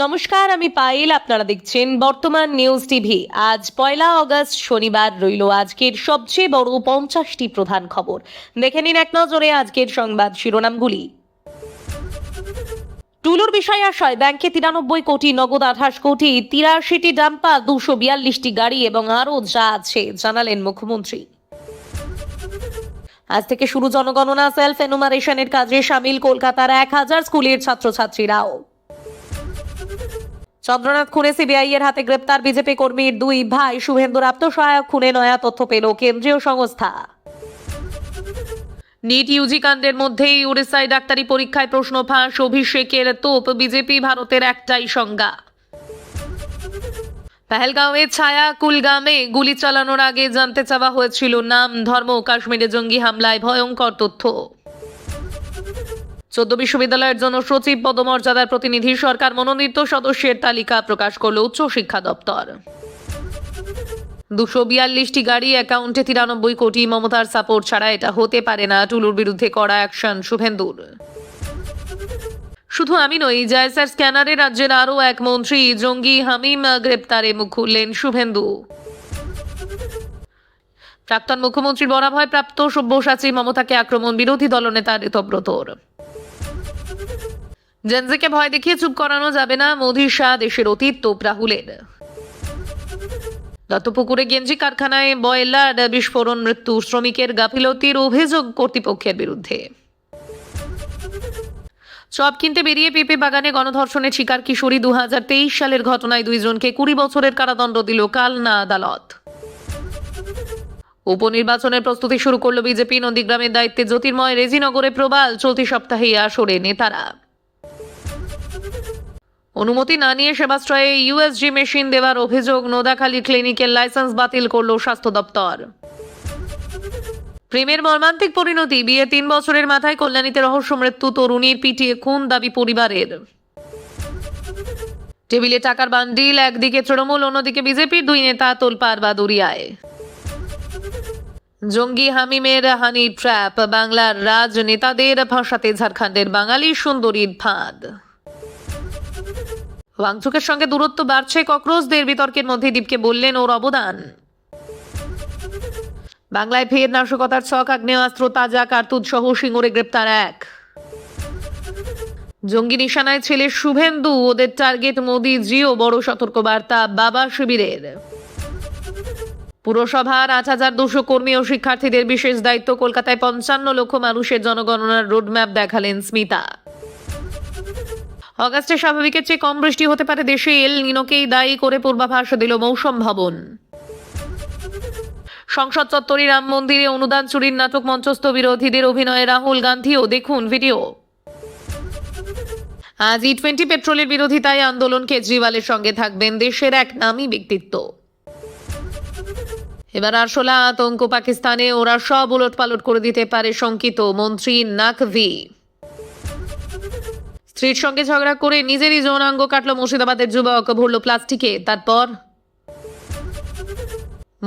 নমস্কার, আমি পায়েল। আপনারা দেখছেন বর্তমান নিউজ টিভি। আজ 1 আগস্ট শনিবার রইল আজকের সবচেয়ে বড় 50টি প্রধান খবর। দেখে নিন এক নজরে আজকের সংবাদ শিরোনামগুলি। টুলুর বিষয় আশায় ব্যাংকে 93 কোটি, নগদ 28 কোটি, 83টি ডাম্পার, 242টি গাড়ি এবং আরও যা আছে জানালেন মুখ্যমন্ত্রী। আজ থেকে শুরু জনগণনা সেলফ এনুমারেশনের কাজে সামিল কলকাতার 1000 স্কুলের ছাত্রছাত্রীরাও। চন্দ্রনাথ খুনে সিবিআই এর হাতে গ্রেপ্তার বিজেপি কর্মীর 2 ভাই। শুভেন্দুর আত্মসহায়ক খুনে নয়া তথ্য পেল কেন্দ্রীয় সংস্থা। নিট ইউজি কাণ্ডের মধ্যেই উড়িষ্যায় ডাক্তারি পরীক্ষায় প্রশ্ন ফাঁস, অভিষেকের তোপ, বিজেপি ভারতের একটাই সংজ্ঞা। পেহেলগাঁওয়ে ছায়া কুলগামে গুলি চালানোর আগে জানতে চাওয়া হয়েছিল নাম, ধর্ম। কাশ্মীরে জঙ্গি হামলায় ভয়ঙ্কর তথ্য। 14 বিশ্ববিদ্যালয়ের জন্য সচিব পদমর্যাদার প্রতিনিধি সরকার মনোনীত সদস্যের তালিকা প্রকাশ করল উচ্চ শিক্ষা দপ্তর। 242টি গাড়ি, অ্যাকাউন্টে 93 কোটি। মমতার সাপোর্ট ছাড়া এটা হতে পারে না। টুলুর বিরুদ্ধে কড়া অ্যাকশন শুভেন্দুর। শুধু আমি নই, জায়সার স্ক্যানারে রাজ্যের আরও এক মন্ত্রী। জঙ্গি হামিম গ্রেপ্তারে মুখ খুললেন শুভেন্দু। প্রাক্তন মুখ্যমন্ত্রীর বরাভয় প্রাপ্ত সব্যসাচী মমতাকে আক্রমণ বিরোধী দলনেতা ঋতব্রতর। জেনজিকে ভয় দেখিয়ে চুপ করানো যাবে না, মোদির শাহ দেশের অতীত তোপ রাহুলের। দত্তপুকুরে গেঞ্জি কারখানায় বয়লার বিস্ফোরণ, মৃত্যু। শ্রমিকের গাফিলতির অভিযোগ কর্তৃপক্ষের বিরুদ্ধে। চপ কিনতে বেরিয়ে পেঁপে বাগানে গণধর্ষণের শিকার কিশোরী। 2023 সালের ঘটনায় 2 জনকে 20 বছরের কারাদণ্ড দিল কালনা আদালত। উপনির্বাচনের প্রস্তুতি শুরু করল বিজেপি। নন্দীগ্রামের দায়িত্বে জ্যোতির্ময়, রেজিনগরে প্রবাল। চলতি সপ্তাহে আসরে নেতারা। অনুমতি না নিয়ে সেবাশ্রয়ে ইউএসজি মেশিন দেওয়ার অভিযোগ। নোদাখালী ক্লিনিকের লাইসেন্স বাতিল করল স্বাস্থ্য দপ্তর। প্রেমের মর্মান্তিক পরিণতি, বিয়ে 3 বছরের মাথায় কল্যাণীতে রহস্য মৃত্যু। তরুণীর পিটিয়ে খুন, দাবি পরিবারের। টেবিলে টাকার বান্ডিল, একদিকে তৃণমূল, অন্যদিকে বিজেপির 2 নেতা তোলপাড় বাদুরিয়ায়। জঙ্গি হামিমের হানি ট্র্যাপ, বাংলার রাজনেতাদের ফাঁসাতে ঝাড়খণ্ডের বাঙালি সুন্দরীর ফাঁদ। ওয়াংচুকের সঙ্গে দূরত্ব বাড়ছে ককরোচদের। বিতর্কের মধ্যে দীপকে বললেন ওর অবদান। বাংলায় ফের নাশকতার ছক, আগ্নেয়াস্ত্র, তাজা কার্তুজ সহ সিঙ্গুরে গ্রেপ্তার 1। জঙ্গি নিশানায় ছেলে শুভেন্দু, ওদের টার্গেট মোদিজিও। বড় সতর্কবার্তা বাবা শিবিরের। পুরসভার 8200 কর্মী ও শিক্ষার্থীদের বিশেষ দায়িত্ব। কলকাতায় 55 লক্ষ মানুষের জনগণনার রোডম্যাপ দেখালেন স্মিতা। অগাস্টে স্বাভাবিকের চেয়ে কম বৃষ্টি হতে পারে দেশে। এল নিনোকেই দায়ী করে পূর্বাভাস দিল মৌসুম ভবন। সংসদ চত্বরে রাম মন্দিরে অনুদান চুরির নাটক মঞ্চস্থ, বিরোধীদের অভিনয়ে রাহুল গান্ধীও। দেখুন ভিডিও। আজ E20 পেট্রোলের বিরোধিতায় আন্দোলন। কেজরিওয়ালের সঙ্গে থাকবেন দেশের এক নামী ব্যক্তিত্ব। এবার আরশোলা আতঙ্ক পাকিস্তানে, ওরা সব উলটপালট করে দিতে পারে শঙ্কিত মন্ত্রী নাকভি। স্ত্রীর সঙ্গে ঝগড়া করে নিজেরই যৌনাঙ্গ কাটল মুর্শিদাবাদের যুবক, ভরল প্লাস্টিকে। তারপর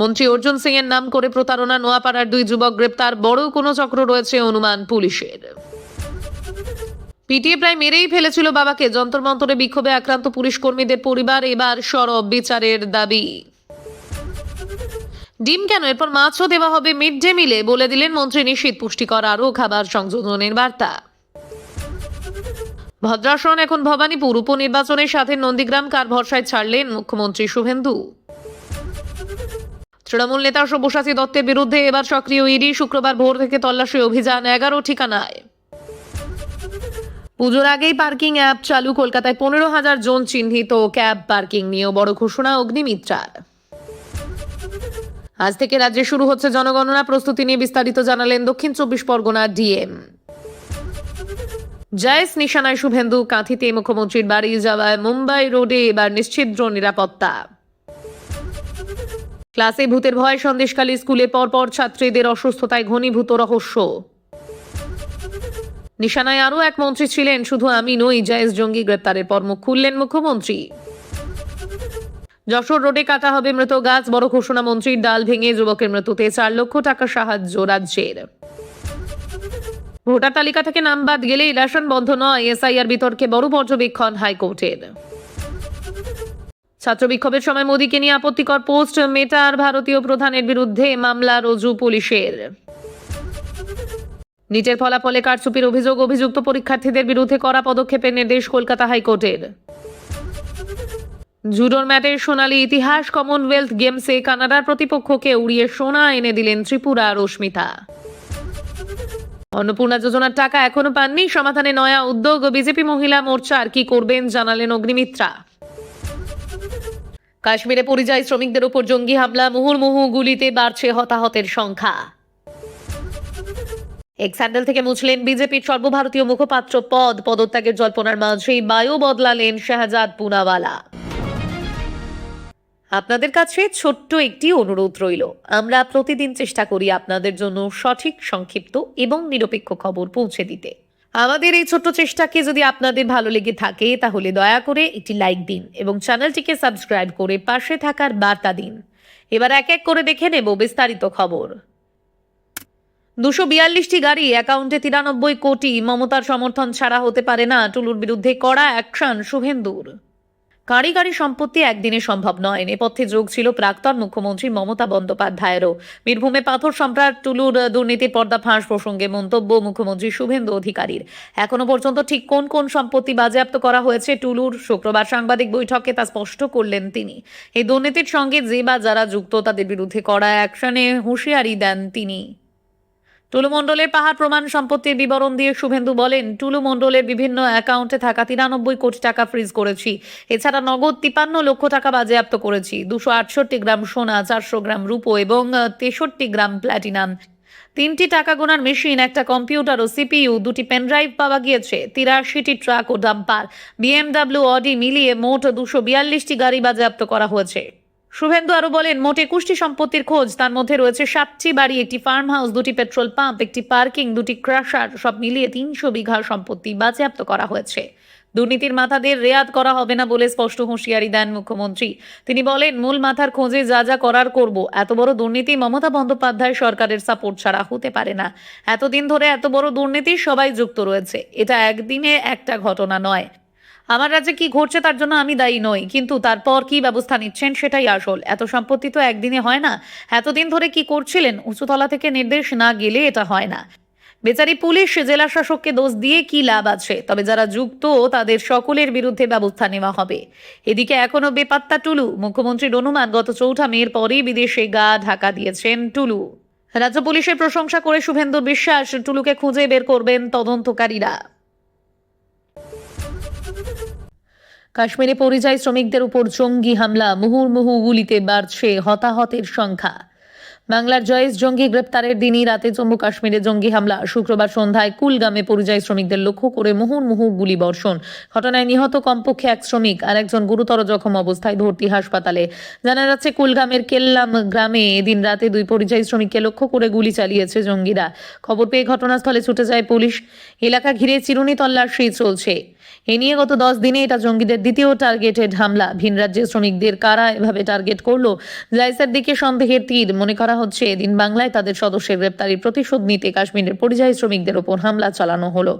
মন্ত্রী অর্জুন সিং এর নাম করে প্রতারণা। নোয়াপাড়ার 2 যুবক গ্রেপ্তার। বড় কোনো চক্র রয়েছে অনুমান পুলিশের। পিটিয়ে প্রায় মেরেই ফেলেছিল বাবাকে। যন্তর মন্তরে বিক্ষোভে আক্রান্ত পুলিশ কর্মীদের পরিবার। এবার সরব বিচারের দাবি। ডিম কেন, এরপর মাছও দেওয়া হবে মিড ডে মিলে, বলে দিলেন মন্ত্রী নিশীথ। পুষ্টিকর আরও খাবার সংযোজনের বার্তা। ভদ্রাসন এখন ভবানীপুর। উপনির্বাচনের সাথে নন্দীগ্রাম কার ভরসায় ছাড়লেন মুখ্যমন্ত্রী শুভেন্দু। তৃণমূল নেতা সব্যসাচী দত্তের বিরুদ্ধে এবার সক্রিয় ইডি। শুক্রবার ভোর থেকে তল্লাশি অভিযান 11 ঠিকানায়। পুজোর আগেই পার্কিং অ্যাপ চালু। কলকাতায় 15,000 জন চিহ্নিত। ক্যাব পার্কিং নিয়েও বড় ঘোষণা অগ্নিমিত্রার। আজ থেকে রাজ্যে শুরু হচ্ছে জনগণনা। প্রস্তুতি নিয়ে বিস্তারিত জানালেন দক্ষিণ 24 পরগনার ডিএম। জায়েস নিশানায় শুভেন্দু। কাঁথিতে মুখ্যমন্ত্রীর বাড়ি যাওয়ায় মুম্বাই রোডে এবার নিশ্ছিদ্র নিরাপত্তা। ক্লাসে ভূতের ভয়, সন্দেশখালী স্কুলে পরপর ছাত্রীদের অসুস্থতায় ঘনীভূত রহস্য। নিশানায় আরও এক মন্ত্রী ছিলেন, শুধু আমি নই। জায়েস জঙ্গি গ্রেপ্তারের পর মুখ খুললেন মুখ্যমন্ত্রী। যশোর রোডে কাটা হবে মৃত গাছ, বড় ঘোষণা মন্ত্রীর। ডাল ভেঙে যুবকের মৃত্যুতে 4 লক্ষ টাকা সাহায্য রাজ্যের। ভোটার তালিকা থেকে নাম বাদ গেলেই রেশন বন্ধ নয়। এসআইআর বিতর্কে বড় পর্যবেক্ষণ হাইকোর্টের। ছাত্র বিক্ষোভের সময় মোদীকে নিয়ে আপত্তিকর পোস্ট, মেটার ভারতীয় প্রধানের বিরুদ্ধে মামলা রুজু পুলিশের। নিটের ফলাফলে কারচুপির অভিযুক্ত পরীক্ষার্থীদের বিরুদ্ধে কড়া পদক্ষেপের নির্দেশ কলকাতা হাইকোর্টের। জুডোর ম্যাটের সোনালী ইতিহাস, কমনওয়েলথ গেমসে কানাডার প্রতিপক্ষকে উড়িয়ে সোনা এনে দিলেন ত্রিপুরা রশ্মিতা। অন্নপূর্ণা যোজনার টাকা এখনো পাননি, সমাধানে নয়া উদ্যোগ। বিজেপি মহিলা মোর্চার কি করবেন জানালেন অগ্নিমিত্রা। কাশ্মীরে পরিযায়ী শ্রমিকদের উপর জঙ্গি হামলা, মুহুর্মুহু গুলিতে বাড়ছে হতাহতের সংখ্যা। এক স্যান্ডেল থেকে মুছলেন বিজেপির সর্বভারতীয় মুখপাত্র পদত্যাগের জল্পনার মাঝেই বায়ু বদলালেন শাহজাদ পুনাওয়ালা। আপনাদের কাছে ছোট্ট একটি অনুরোধ রইল, আমরা প্রতিদিন চেষ্টা করি আপনাদের জন্য সঠিক, সংক্ষিপ্ত এবং নিরপেক্ষ খবর পৌঁছে দিতে। আমাদের এই ছোট্ট চেষ্টাকে যদি আপনাদের ভালো লেগে থাকে তাহলে দয়া করে একটি লাইক দিন এবং চ্যানেলটিকে সাবস্ক্রাইব করে পাশে থাকার বার্তা দিন। এবার এক এক করে দেখে নেব বিস্তারিত খবর। 242টি গাড়ি, অ্যাকাউন্টে 93 কোটি, মমতার সমর্থন ছাড়া হতে পারে না, টুলুর বিরুদ্ধে কড়া অ্যাকশন শুভেন্দুর। গাড়ি সম্পত্তি একদিনে সম্ভব নয়, নেপথ্যে যোগ ছিল প্রাক্তন মুখ্যমন্ত্রী মমতা বন্দ্যোপাধ্যায়েরও। বীরভূমে পাথর সম্রাট টুলুর দুর্নীতির পর্দাফাঁস প্রসঙ্গে মন্তব্য মুখ্যমন্ত্রী শুভেন্দু অধিকারীর। এখনো পর্যন্ত ঠিক কোন কোন সম্পত্তি বাজেয়াপ্ত করা হয়েছে টুলুর, শুক্রবার সাংবাদিক বৈঠকে তা স্পষ্ট করলেন তিনি। এই দুর্নীতির সঙ্গে যে বা যারা যুক্ত তাদের বিরুদ্ধে কড়া অ্যাকশনে হুঁশিয়ারি দেন তিনি। টুলু মণ্ডলের পাহাড় প্রমাণ সম্পত্তির বিবরণ দিয়ে শুভেন্দু বলেন, টুলু মণ্ডলের বিভিন্ন অ্যাকাউন্টে থাকা 93 কোটি টাকা ফ্রিজ করেছি। এছাড়া নগদ 53 লক্ষ টাকা বাজেয়াপ্ত করেছি। 268 গ্রাম সোনা, 400 গ্রাম রূপো এবং 63 গ্রাম প্ল্যাটিনাম, 3টি টাকা গোনার মেশিন, একটা কম্পিউটার ও সিপিইউ, 2টি পেনড্রাইভ পাওয়া গিয়েছে, 83টি ট্রাক ও ডাম্পার, বিএমডাব্লিউ, অডি মিলিয়ে মোট 242টি গাড়ি বাজেয়াপ্ত করা হয়েছে। শুভেন্দু আরো বলেন, মোট 21টি সম্পত্তির খোঁজ, তার মধ্যে রয়েছে 7টি বাড়ি, একটি ফার্ম হাউস, 2টি পেট্রোল পাম্প, একটি পার্কিং, 2টি ক্রাশার, সব মিলিয়ে 300 বিঘা সম্পত্তি বাজেয়াপ্ত করা হয়েছে। দুর্নীতির মাথাদের রেয়াত করা হবে না বলে স্পষ্ট হুঁশিয়ারি দেন মুখ্যমন্ত্রী। তিনি বলেন, মূল মাথার খোঁজে যা যা করার করব। এত বড় দুর্নীতি মমতা বন্দ্যোপাধ্যায় সরকারের সাপোর্ট ছাড়া হতে পারে না। এতদিন ধরে এত বড় দুর্নীতি সবাই যুক্ত রয়েছে, এটা একদিনে একটা ঘটনা নয়। আমার রাজ্যে কি ঘটছে তার জন্য আমি দায়ী নই, কিন্তু তারপর কি ব্যবস্থা নিচ্ছেন সেটাই আসল। এত সম্পত্তি তো একদিনে হয় না। এতদিন ধরে কি করছিলেন? উঁচুতলা থেকে নির্দেশ না গেলে এটা হয় না। বেচারি পুলিশ, জেলা শাসককে দোষ দিয়ে কি লাভ আছে? তবে যারা যুক্ত তাদের সকলের বিরুদ্ধে ব্যবস্থা নেওয়া হবে। এদিকে এখনো বেপাত্তা টুলু। মুখ্যমন্ত্রীর অনুমান, গত 4 মের পরেই বিদেশে গা ঢাকা দিয়েছেন টুলু। রাজ্য পুলিশের প্রশংসা করে শুভেন্দুর বিশ্বাস, টুলুকে খুঁজে বের করবেন তদন্তকারীরা। কাশ্মীরে পরিযায়ী শ্রমিকদের উপর জঙ্গি হামলা, মুহুর্মুহু গুলিতে বাড়ছে হতাহতের সংখ্যা। বাংলার জয়েশ জঙ্গি গ্রেপ্তারের দিনই রাতে জম্মু কাশ্মীরে জঙ্গি হামলা। শুক্রবার সন্ধ্যায় কুলগামে পরিযায়ী শ্রমিকদের লক্ষ্য করে মুহুর্মুহু গুলি বর্ষণ। ঘটনায় নিহত কমপক্ষে 1 শ্রমিক আর একজন গুরুতর জখম অবস্থায় ভর্তি হাসপাতালে। জানা যাচ্ছে, কুলগামের কেল্লাম গ্রামে এদিন রাতে 2 পরিযায়ী শ্রমিককে লক্ষ্য করে গুলি চালিয়েছে জঙ্গিরা। খবর পেয়ে ঘটনাস্থলে ছুটে যায় পুলিশ। এলাকা ঘিরে চিরুনি তল্লাশি চলছে। এ নিয়ে গত 10 দিনে এটা জঙ্গিদের দ্বিতীয় টার্গেটেড হামলা। ভিন রাজ্যের শ্রমিকদের কারা এভাবে টার্গেট করলো? জাইসের দিকে সন্দেহের তীর। মনে করা হচ্ছে এদিন বাংলায় তাদের সদস্যের গ্রেপ্তারির প্রতিশোধ নিতে কাশ্মীরের পরিযায়ী শ্রমিকদের ওপর হামলা চালানো হলো।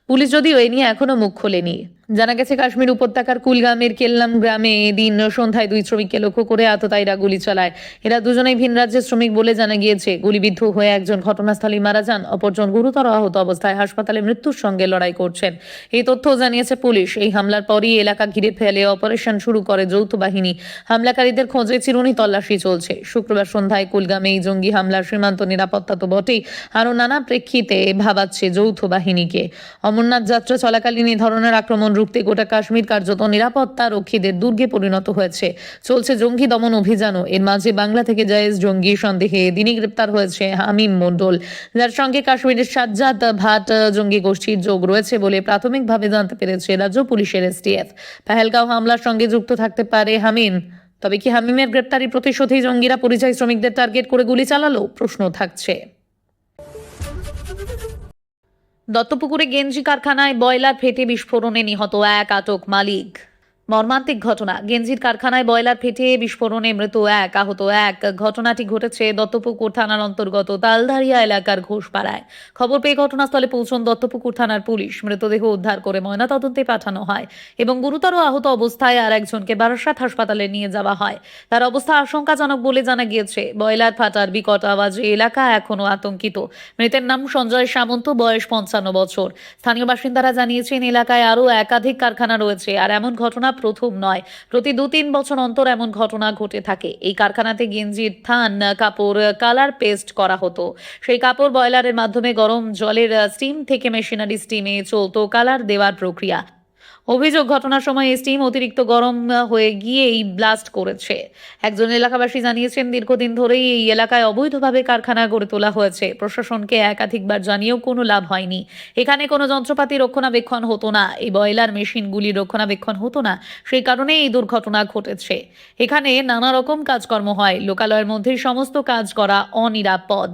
পুলিশ যদিও এ নিয়ে এখনো মুখ খোলেনি। জানা গেছে, কাশ্মীর উপত্যকার কুলগামের কেল্লাম গ্রামে এদিন সন্ধ্যায় 2 শ্রমিককে লক্ষ্য করে আততায়ীরা গুলি চালায়। এরা দুজনেই ভিন রাজ্যের শ্রমিক বলে জানা গিয়েছে। গুলিবিদ্ধ হয়ে একজন ঘটনাস্থলেই মারা যান, অপরজন গুরুতর আহত অবস্থায় হাসপাতালে মৃত্যুর সঙ্গে লড়াই করছেন। এই তথ্য জানিয়েছে পুলিশ। এই হামলার পরই এলাকা ঘিরে ফেলে অপারেশন শুরু করে যৌথ বাহিনী। হামলাকারীদের খোঁজে চিরুনি তল্লাশি চলছে। শুক্রবার সন্ধ্যায় কুলগামে এই জঙ্গি হামলার সীমান্ত নিরাপত্তা তো বটেই, আরও নানা প্রেক্ষিতে ভাবাচ্ছে যৌথ বাহিনীকে। অমরনাথ যাত্রা চলাকালীন এই ধরনের আক্রমণ রুখতে গোটা কাশ্মীর কার্যত নিরাপত্তা রক্ষীদের দুর্গে পরিণত হয়েছে। চলছে জঙ্গি দমন অভিযানও। এর মাঝে বাংলা থেকে জায়েজ জঙ্গি সন্দেহে এদিনই গ্রেপ্তার হয়েছে হামিম মণ্ডল, যার সঙ্গে কাশ্মীরের সাজ্জাদ ভাট জঙ্গি গোষ্ঠীর যোগ রয়েছে বলে প্রাথমিকভাবে জানতে পেরেছে রাজ্য পুলিশের এসটিএফ। পেহেলগাঁও হামলার সঙ্গে যুক্ত থাকতে পারে হামিম। তবে কি হামিমের গ্রেপ্তারির প্রতিশোধেই জঙ্গিরা পরিযায়ী শ্রমিকদের টার্গেট করে গুলি চালালো? প্রশ্ন থাকছে। দত্তপুকুরে গেঞ্জি কারখানায় বয়লার ফেটে বিস্ফোরণে নিহত 1 আটক মালিক। মর্মান্তিক ঘটনা, গেঞ্জির কারখানায় বয়লার ফেটে বিস্ফোরণে মৃত এক, আহত এক। ঘটনাটি ঘটেছে দত্তপুকুর থানার অন্তর্গত তালধারিয়া এলাকার ঘোষপাড়ায়। খবর পেয়ে ঘটনাস্থলে পৌঁছন দত্তপুকুর থানার পুলিশ। মৃতদেহ উদ্ধার করে ময়নাতদন্তে পাঠানো হয় এবং গুরুতর আহত অবস্থায় আর একজনকে বারাসত হাসপাতালে নিয়ে যাওয়া হয়। তার অবস্থা আশঙ্কাজনক বলে জানা গিয়েছে। বয়লার ফাটার বিকট আওয়াজে এলাকা এখনো আতঙ্কিত। মৃতের নাম সঞ্জয় সামন্ত, বয়স 55 বছর। স্থানীয় বাসিন্দারা জানিয়েছেন এলাকায় আরও একাধিক কারখানা রয়েছে আর এমন ঘটনা প্রথম নয়। প্রতি 2-3 বছর অন্তর এমন ঘটনা ঘটে থাকে। এই কারখানাতে গেঞ্জির থান কাপড় কালার পেস্ট করা হতো। সেই কাপড় বয়লারের মাধ্যমে গরম জলের স্টিম থেকে মেশিনারি স্টিমে চলতো কালার দেওয়ার প্রক্রিয়া। অভিযোগ, ঘটনার সময় স্টিম অতিরিক্ত গরম হয়ে গিয়েই ব্লাস্ট করেছে। একজন এলাকাবাসী জানিয়েছেন দীর্ঘদিন ধরেই এই এলাকায় অবৈধভাবে কারখানা গড়ে তোলা হয়েছে। প্রশাসনকে একাধিকবার জানিয়েও কোনো লাভ হয়নি। এখানে কোনো যন্ত্রপাতি রক্ষণাবেক্ষণ হতো না, এই বয়লার মেশিনগুলি রক্ষণাবেক্ষণ হতো না, সেই কারণে এই দুর্ঘটনা ঘটেছে। এখানে নানা রকম কাজকর্ম হয়, লোকালয়ের মধ্যেই সমস্ত কাজ করা অনিরাপদ।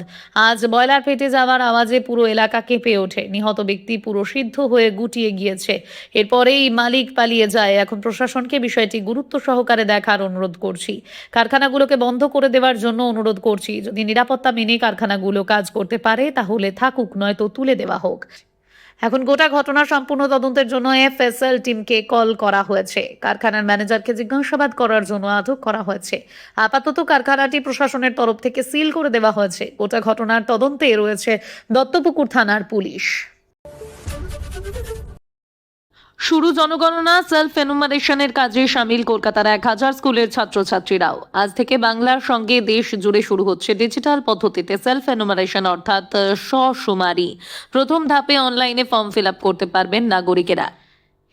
আজ বয়লার ফেটে যাওয়ার আওয়াজে পুরো এলাকা কেঁপে ওঠে। নিহত ব্যক্তি পুরো সিদ্ধ হয়ে গুটিয়ে গিয়েছে। এরপরেই মালিক পালিয়ে যায়। এখন প্রশাসনকে বিষয়টি গুরুত্ব সহকারে দেখার অনুরোধ করছি। কারখানাগুলোকে বন্ধ করে দেওয়ার জন্য অনুরোধ করছি। যদি নিরাপত্তা মেনে কারখানাগুলো কাজ করতে পারে তাহলে থাকুক, নয়তো তুলে দেওয়া হোক। এখন গোটা ঘটনা সম্পূর্ণ তদন্তের জন্য এফএসএল টিমকে কল করা হয়েছে। কারখানার ম্যানেজারকে জিজ্ঞাসাবাদ করার জন্য আটক করা হয়েছে। আপাতত কারখানাটি প্রশাসনের তরফ থেকে সিল করে দেওয়া হয়েছে। গোটা ঘটনার তদন্তে রয়েছে দত্তপুকুর থানার পুলিশ। শুরু জনগণনা, সেলফ এনুমারেশনের কাজে সামিল কলকাতার 1000 স্কুলের ছাত্রছাত্রীরাও। আজ থেকে বাংলার সঙ্গে দেশ জুড়ে শুরু হচ্ছে ডিজিটাল পদ্ধতিতে সেলফ এনুমারেশন অর্থাৎ স্বশুমারি। প্রথম ধাপে অনলাইনে ফর্ম ফিল আপ করতে পারবেন নাগরিকেরা।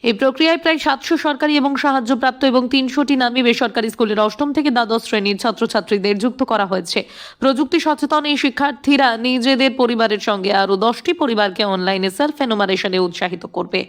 এই প্রক্রিয়ায় প্রায় 700 সরকারি এবং সাহায্যপ্রাপ্ত এবং 300টি নামী বেসরকারি স্কুলের অষ্টম থেকে দ্বাদশ শ্রেণীর ছাত্রছাত্রীদের যুক্ত করা হয়েছে। প্রযুক্তি সচেতন এই শিক্ষার্থীরা নিজেদের পরিবারের সঙ্গে আরও 10টি পরিবারকে অনলাইনে সেলফ এনুমারেশনে উৎসাহিত করবে।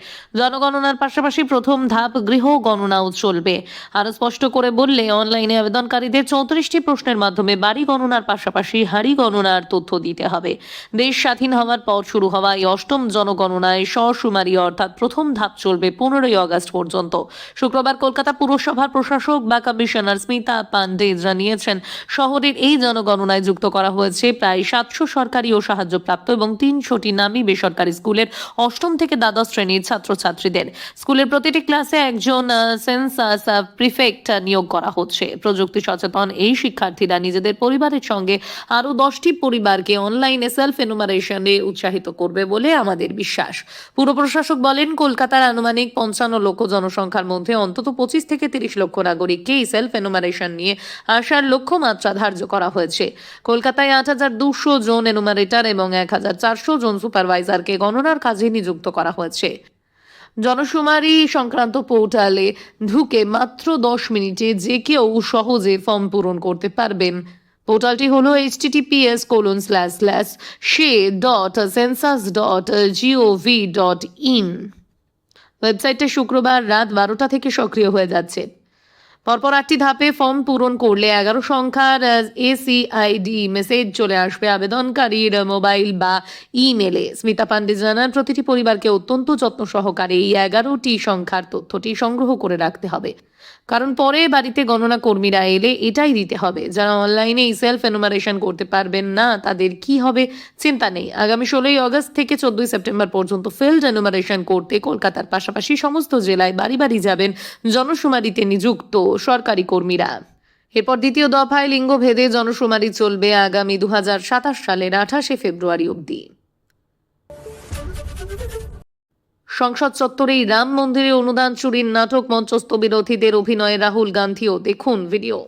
জনগণনার পাশাপাশি প্রথম ধাপ গৃহ গণনাও চলবে। আরও স্পষ্ট করে বললে, অনলাইনে আবেদনকারীদের 34টি প্রশ্নের মাধ্যমে বাড়ি গণনার পাশাপাশি হাড়ি গণনার তথ্য দিতে হবে। দেশ স্বাধীন হওয়ার পর শুরু হওয়া এই অষ্টম জনগণনায় স্বশুমারি অর্থাৎ প্রথম ধাপ চলবে 15ই আগস্ট পর্যন্ত। শুক্রবার কলকাতা পুরসভার প্রশাসক বা কমিশনার স্মিতা পান্ডে জানিয়েছেন, শহরের এই জনগণনায় যুক্ত করা হয়েছে প্রায় 700 সরকারি ও সাহায্যপ্রাপ্ত এবং 300টি নামী বেসরকারি স্কুলের অষ্টম থেকে দ্বাদশ শ্রেণীর ছাত্রছাত্রীদের। স্কুলের প্রতিটি ক্লাসে একজন সেন্সাস প্রিফেক্ট নিয়োগ করা হচ্ছে। প্রযুক্তি সচেতন এই শিক্ষার্থীরা নিজেদের পরিবারের সঙ্গে আরও 10টি পরিবারকে অনলাইনে সেলফ এনুমারেশনে উৎসাহিত করবে বলে আমাদের বিশ্বাস। পুর প্রশাসক বলেন, কলকাতার আনুমানিক 55 লক্ষ জনসংখ্যার মধ্যে অন্তত 25 থেকে 30 লক্ষ নাগরিককে এই সেলফ এনুমারেশন নিয়ে আসার লক্ষ্যমাত্রা ধার্য করা হয়েছে। কলকাতায় 8200 জন এনুমারেটর এবং 1400 জন সুপারভাইজারকে গণনার কাজে নিযুক্ত করা হয়েছে। জনশুমারি সংক্রান্ত পোর্টালে ঢুকে মাত্র 10 মিনিটে যে কেউ সহজে ফর্ম পূরণ করতে পারবেন। পোর্টালটি হলো https://she.census.gov.in। ওয়েবসাইটে শুক্রবার রাত 12টা থেকে সক্রিয় হয়ে যাচ্ছে। পরপর 8টি ধাপে ফর্ম পূরণ করলে 11 সংখ্যার এসিআইডি মেসেজ চলে আসবে আবেদনকারীর মোবাইল বা ইমেলে। স্মিতা পান্ডে জানান, প্রতিটি পরিবারকে অত্যন্ত যত্ন সহকারে এই 11টি সংখ্যার তথ্যটি সংগ্রহ করে রাখতে হবে, কারণ পরে বাড়িতে গণনা কর্মীরা এলে এটাই দিতে হবে। যারা অনলাইনে এই সেলফ এনুমারেশন করতে পারবেন না তাদের কি হবে চিন্তা নেই। আগামী 16ই আগস্ট থেকে 14ই সেপ্টেম্বর পর্যন্ত ফিল্ড এনুমারেশন করতে কলকাতার পাশাপাশি সমস্ত জেলায় বাড়ি বাড়ি যাবেন জনশুমারিতে নিযুক্ত সরকারি কর্মীরা। এরপর দ্বিতীয় দফায় লিঙ্গভেদে জনশুমারি চলবে আগামী 2027 সালের 28শে ফেব্রুয়ারি অবধি। সংসদ চত্বরেই রাম মন্দিরে অনুদান চুরির নাটক মঞ্চস্থ, বিরোধীদের অভিনয়ে রাহুল গান্ধীও। দেখুন ভিডিও।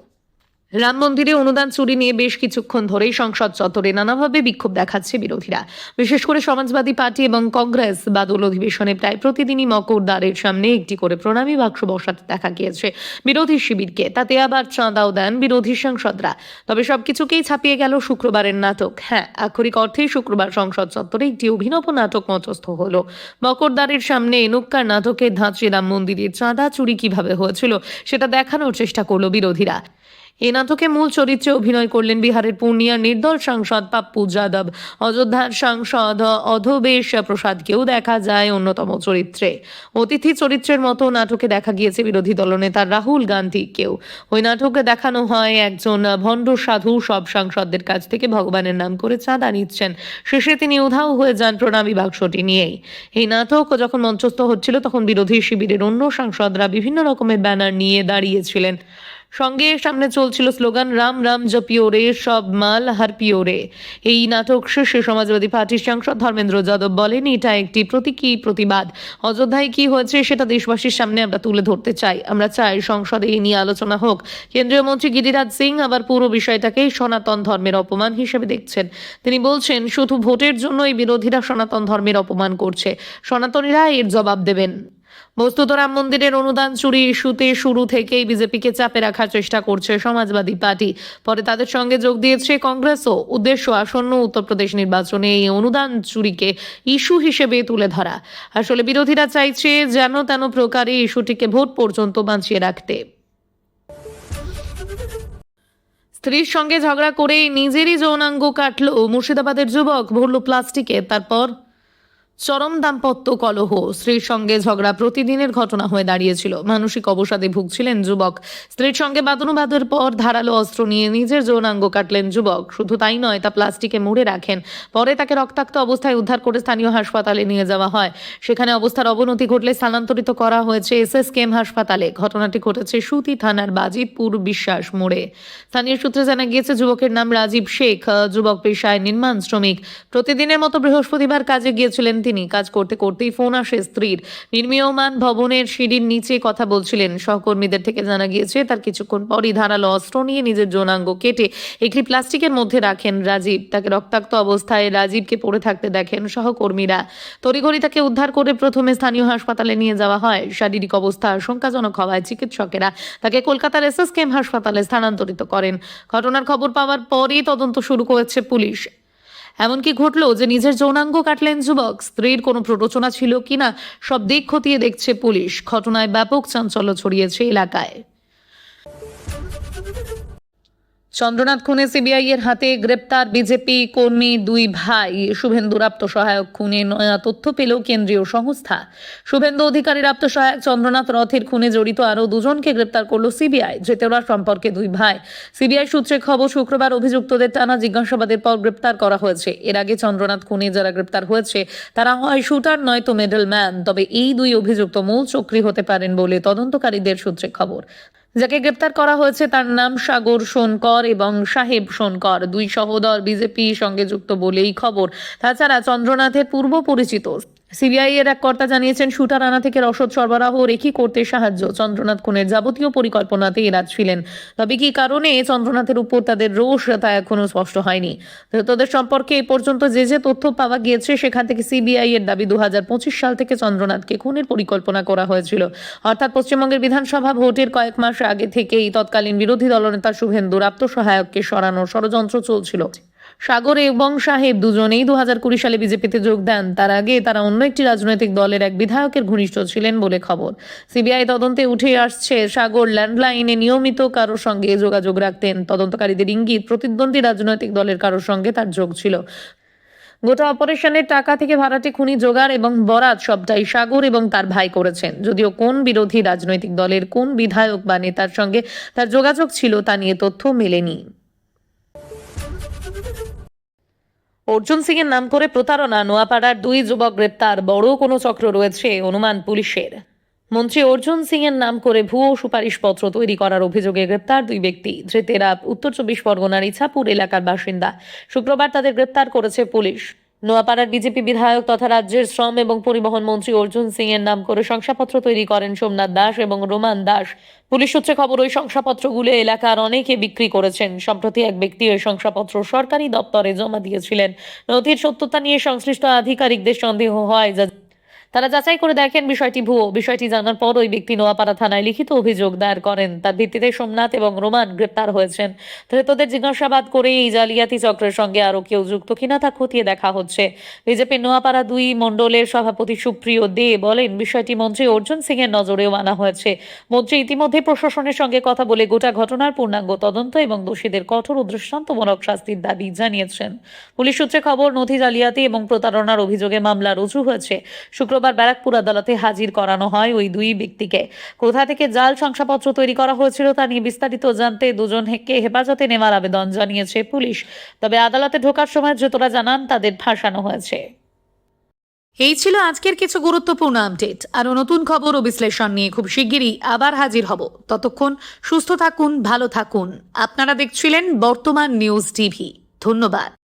রাম মন্দিরে অনুদান চুরি নিয়ে বেশ কিছুক্ষণ ধরেই সংসদ চত্বরে নানাভাবে বিক্ষোভ দেখাচ্ছে বিরোধীরা। বিশেষ করে সমাজবাদী পার্টি এবং কংগ্রেস বাদল অধিবেশনে প্রায় প্রতিদিনই মকরদ্বারের সামনে একটি করে প্রণামী বাক্স বসাতে দেখা গিয়েছে বিরোধী শিবিরকে। তাতে আবার চাঁদাও দেন বিরোধী সাংসদরা। তবে সবকিছুকেই ছাপিয়ে গেল শুক্রবারের নাটক। হ্যাঁ, আক্ষরিক অর্থেই শুক্রবার সংসদ চত্বরে একটি অভিনব নাটক মঞ্চস্থ হলো। মকরদ্বারের সামনে এনুক্কার নাটকের ধাঁচে রাম মন্দিরে চাঁদা চুরি কিভাবে হয়েছিল সেটা দেখানোর চেষ্টা করলো বিরোধীরা। এই নাটকে মূল চরিত্রে অভিনয় করলেন বিহারের পূর্ণিয়ার নির্দল সাংসদ পাপ্পু যাদব। অযোধ্যার সাংসদ অধবেশ প্রসাদকেও দেখা যায় অন্যতম চরিত্রে। অতিথি চরিত্রের মতো নাটকে দেখা গিয়েছে বিরোধী দলনেতা রাহুল গান্ধীকেও। ওই নাটকে দেখানো হয় একজন ভণ্ড সাধু সব সাংসদদের কাছ থেকে ভগবানের নাম করে চাঁদা নিচ্ছেন। শেষে তিনি উধাও হয়ে যান প্রণামী বাক্সটি নিয়েই। এই নাটক যখন মঞ্চস্থ হচ্ছিল তখন বিরোধী শিবিরের অন্য সাংসদরা বিভিন্ন রকমের ব্যানার নিয়ে দাঁড়িয়েছিলেন। সঙ্গে সামনে চলছিল স্লোগান রাম রাম জপিও রে সব মাল হারপিও রে। এই নাটক শেষে সমাজবাদী পার্টির সাংসদ ধর্মেন্দ্র যাদব বলেন, এটা একটি প্রতীকী প্রতিবাদ। অযোধ্যায় কি হয়েছে সেটা দেশবাসীর সামনে আমরা তুলে ধরতে চাই। আমরা চাই সংসদে এই নিয়ে আলোচনা হোক। কেন্দ্রীয় মন্ত্রী গিরিরাজ সিং আবার পুরো বিষয়টাকেই সনাতন ধর্মের অপমান হিসেবে দেখছেন। তিনি বলছেন, শুধু ভোটের জন্য এই বিরোধীরা সনাতন ধর্মের অপমান করছে, সনাতনীরা এর জবাব দেবেন। বস্তুত রাম মন্দিরের অনুদান চুরি ইস্যুতে শুরু থেকেই বিজেপিকে চাপে রাখার চেষ্টা করছে সমাজবাদী পার্টি। পরে তাদের সঙ্গে যোগ দিয়েছে কংগ্রেসও। উদ্দেশ্য আসন্ন উত্তরপ্রদেশ নির্বাচনে এই অনুদান চুরিকে ইস্যু হিসেবে তুলে ধরা। আসলে বিরোধীরা চাইছে যেন তেন প্রকারে ইস্যুটিকে ভোট পর্যন্ত বাঁচিয়ে রাখতে। স্ত্রীর সঙ্গে ঝগড়া করে নিজেরই যৌনাঙ্গ কাটল মুর্শিদাবাদের যুবক, ভরল প্লাস্টিকে, তারপর চরম দাম্পত্য কলহ। স্ত্রীর সঙ্গে ঝগড়া প্রতিদিনের ঘটনা হয়ে দাঁড়িয়েছিল। মানসিক অবসাদে ভুগছিলেন যুবক। স্ত্রীর সঙ্গে বাদানুবাদের পর ধারালো অস্ত্র নিয়ে নিজের যৌনাঙ্গ কাটলেন যুবক। শুধু তাই নয়, তা প্লাস্টিকে মুড়ে রাখেন। পরে তাকে রক্তাক্ত অবস্থায় উদ্ধার করে স্থানীয় হাসপাতালে নিয়ে যাওয়া হয়। সেখানে অবস্থার অবনতি ঘটলে স্থানান্তরিত করা হয়েছে SSKM হাসপাতালে। ঘটনাটি ঘটেছে সুতি থানার বাজিতপুর বিশ্বাস মোড়ে। স্থানীয় সূত্রে জানা গিয়েছে, যুবকের নাম রাজীব শেখ। যুবক পেশায় নির্মাণ শ্রমিক। প্রতিদিনের মতো বৃহস্পতিবার কাজে গিয়েছিলেন তিনি। কাজ করতে করতেই ফোন আসে স্ত্রীর। নির্মীয়মান ভবনের সিঁড়ির নিচে কথা বলছিলেন। সহকর্মীদের থেকে জানা গিয়েছে, তার কিছুক্ষণ পরই ধারালো অস্ত্র নিয়ে নিজের যৌনাঙ্গ কেটে একটি প্লাস্টিকের মধ্যে রাখেন রাজীব। তাকে রক্তাক্ত অবস্থায় রাজীবকে পড়ে থাকতে দেখেন সহকর্মীরা। তড়িঘড়ি তাকে উদ্ধার করে প্রথমে স্থানীয় হাসপাতালে নিয়ে যাওয়া হয়। শারীরিক অবস্থা আশঙ্কাজনক হওয়ায় চিকিৎসকেরা তাকে কলকাতার SSKM হাসপাতালে স্থানান্তরিত করেন। ঘটনার খবর পাওয়ার পরই তদন্ত শুরু করেছে পুলিশ। এমনকি ঘটলো যে নিজের যৌনাঙ্গ কাটলেন যুবক। স্ত্রীর কোনো প্ররোচনা ছিল কিনা সব দিক খতিয়ে দেখছে পুলিশ। ঘটনায় ব্যাপক চাঞ্চল্য ছড়িয়েছে এলাকায়। চন্দ্রনাথ খুনে সিবিআই এর হাতে গ্রেপ্তার বিজেপি কর্মী দুই ভাই। শুভেন্দুর আত্মসহায়ক খুনে নয়া তথ্য পেল কেন্দ্রীয় সংস্থা। শুভেন্দু অধিকারীর আত্মসহায়ক চন্দ্রনাথ রথের খুনে জড়িত আরও দুজনকে গ্রেপ্তার করল সিবিআই। ধৃতরা সম্পর্কে দুই ভাই। সিবিআই সূত্রে খবর, শুক্রবার অভিযুক্তদের টানা জিজ্ঞাসাবাদের পর গ্রেপ্তার করা হয়েছে। এর আগে চন্দ্রনাথ খুনে যারা গ্রেপ্তার হয়েছে তারা হয় শুটার নয়তো মিডল ম্যান। তবে এই দুই অভিযুক্ত মূল চক্রী হতে পারেন বলে তদন্তকারীদের সূত্রে খবর। যাকে গ্রেপ্তার করা হয়েছে তার নাম সাগর সোনকর এবং সাহেব সোনকর। দুই সহোদর বিজেপি সঙ্গে যুক্ত বলেই খবর। তাছাড়া চন্দ্রনাথের পূর্ব পরিচিত। সিবিআই এর এক কর্তা জানিয়েছেন, শুটার আনা থেকে রসদ সরবরাহ রেখি করতে সাহায্য। চন্দ্রনাথ খুনের যাবতীয় পরিকল্পনাতে এরা ছিলেন। তবে কি কারণে চন্দ্রনাথের উপর তাদের রোষ তা এখনো স্পষ্ট হয়নি। ধৃতদের সম্পর্কে এ পর্যন্ত যে তথ্য পাওয়া গিয়েছে সেখান থেকে সিবিআই এর দাবি 2025 সাল থেকে চন্দ্রনাথকে খুনের পরিকল্পনা করা হয়েছিল। অর্থাৎ পশ্চিমবঙ্গের বিধানসভা ভোটের কয়েক মাস আগে থেকেই তৎকালীন বিরোধী দলনেতা শুভেন্দুর আত্মসহায়ককে সরানোর ষড়যন্ত্র চলছিল। সাগর এবং সাহেব দুজনেই 2020 সালে বিজেপিতে যোগ দেন। তার আগে তারা অন্য একটি রাজনৈতিক দলের এক বিধায়কের ঘনিষ্ঠ ছিলেন বলে খবর। সিবিআই তদন্তে উঠে আসছে, সাগর ল্যান্ডলাইনে নিয়মিত কারোর সঙ্গে যোগাযোগ রাখতেন। তদন্তকারীদের ইঙ্গিত, প্রতিদ্বন্দ্বী রাজনৈতিক দলের কারোর সঙ্গে তার যোগ ছিল। গোটা অপারেশনের টাকা থেকে ভাড়াটে খুনি জোগাড় এবং বরাত সবটাই সাগর এবং তার ভাই করেছেন। যদিও কোন বিরোধী রাজনৈতিক দলের কোন বিধায়ক বা নেতার সঙ্গে তার যোগাযোগ ছিল তা নিয়ে তথ্য মেলেনি। অর্জুন সিং এর নাম করে প্রতারণা, নোয়াপাড়ার দুই যুবক গ্রেপ্তার। বড় কোনো চক্র রয়েছে অনুমান পুলিশের। মন্ত্রী অর্জুন সিং এর নাম করে ভুয়ো সুপারিশপত্র তৈরি করার অভিযোগে গ্রেপ্তার দুই ব্যক্তি। ধৃতেরা উত্তর 24 পরগনার ইছাপুর এলাকার বাসিন্দা। শুক্রবার তাদের গ্রেপ্তার করেছে পুলিশ। নোয়াপাড়ার বিজেপি বিধায়ক তথা রাজ্যের শ্রম এবং পরিবহন মন্ত্রী অর্জুন সিং এর নাম করে শংসাপত্র তৈরি করেন সোমনাথ দাস এবং রোমান দাস। পুলিশ সূত্রে খবর, ওই শংসাপত্রগুলো এলাকার অনেকে বিক্রি করেছেন। সম্প্রতি এক ব্যক্তি ওই শংসাপত্র সরকারি দপ্তরে জমা দিয়েছিলেন। নথির সত্যতা নিয়ে সংশ্লিষ্ট আধিকারিকদের সন্দেহ হয়, তারা যাচাই করে দেখেন বিষয়টি ভুয়ো। বিষয়টি জানার পর ওই ব্যক্তি নোয়াপাড়া থানায় লিখিত অভিযোগ দায়ের করেন। তার ভিত্তিতে সোমনাথ এবং রোমান গ্রেপ্তার হয়েছেন। ধৃতদের জিজ্ঞাসাবাদ করে এই জালিয়াতি চক্রের সঙ্গে আরো কেউ যুক্ত কিনা তা খতিয়ে দেখা হচ্ছে। বিজেপির নোয়াপাড়া 2 মণ্ডলের সভাপতি সুপ্রিয় দে বলেন, বিষয়টি মন্ত্রী অর্জুন সিং এর নজরেও আনা হয়েছে। মন্ত্রী ইতিমধ্যে প্রশাসনের সঙ্গে কথা বলে গোটা ঘটনার পূর্ণাঙ্গ তদন্ত এবং দোষীদের কঠোর ও দৃষ্টান্তমূলক শাস্তির দাবি জানিয়েছেন। পুলিশ সূত্রে খবর, নথি জালিয়াতি এবং প্রতারণার অভিযোগে মামলা রুজু হয়েছে। শুক্রবার ব্যারাকপুর আদালতে হাজির করানো হয় ওই 2 ব্যক্তিকে। কোথা থেকে জাল শংসাপত্র তৈরি করা হয়েছিল তা নিয়ে বিস্তারিত জানতে দুজনকে হেফাজতে নেওয়ার আবেদন জানিয়েছে পুলিশ। তবে আদালতে ঢোকার সময় ধৃতরা জানান তাদের ফাঁসানো হয়েছে। এই ছিল আজকের কিছু গুরুত্বপূর্ণ আপডেট। আরও নতুন খবর ও বিশ্লেষণ নিয়ে খুব শিগগিরই আবার হাজির হব। ততক্ষণ সুস্থ থাকুন, ভালো থাকুন। আপনারা দেখছিলেন বর্তমান নিউজ টিভি। ধন্যবাদ।